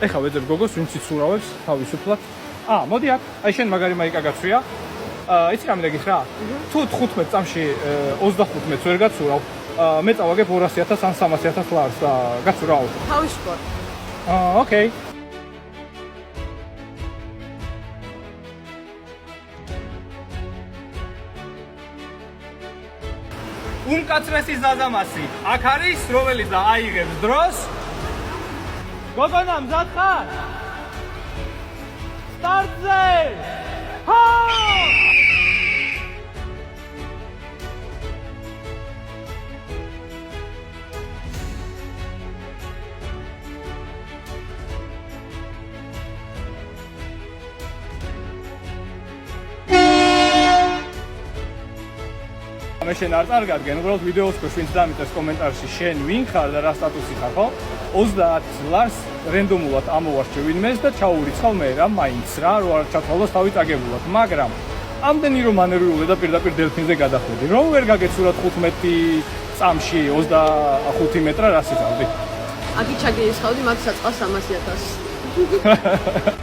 ეხა ვეძებ გოგოს, ვინც იცურავებს თავისუფლად. მოდი აქ, აი შენ მაგარი მაიკა გაცვია. იცი რამე დაგითხრა? თუ 15 წამში 35-ს ვერ გაცურავ, მე წავაგებ 200.000 ან 300.000 ლარს და გაცურავ. თავისუფლად. ოკეი. უმკაცრესი ზადამასი. აქ არის, რომელიც აიღებს დროს. გოგონა, მზად ხარ? სტარტზე! ჰო! მე შენ არ წარგადგენ, უბრალოდ ვიდეოს ქვეშ ვინც დამიწევს კომენტარში შენ ვინ ხარ და რა სტატუსი ხარ, ხო? 30 ლარს რენდომულად ამოვარჩევ ვინმეს და ჩაურიცხავ მე რა, მაინც რა, რო არ ჩათვალოს თავი წაგებულად, მაგრამ ამდენი რომ ანერვიულე და პირდაპირ დელფინზე გადახვედი, რომ ვერ გაგეცურათ 15 წამში 25 მეტრა რას იცავდი? აქ ჩაგეისხავდი მაგ საწყას 300.000.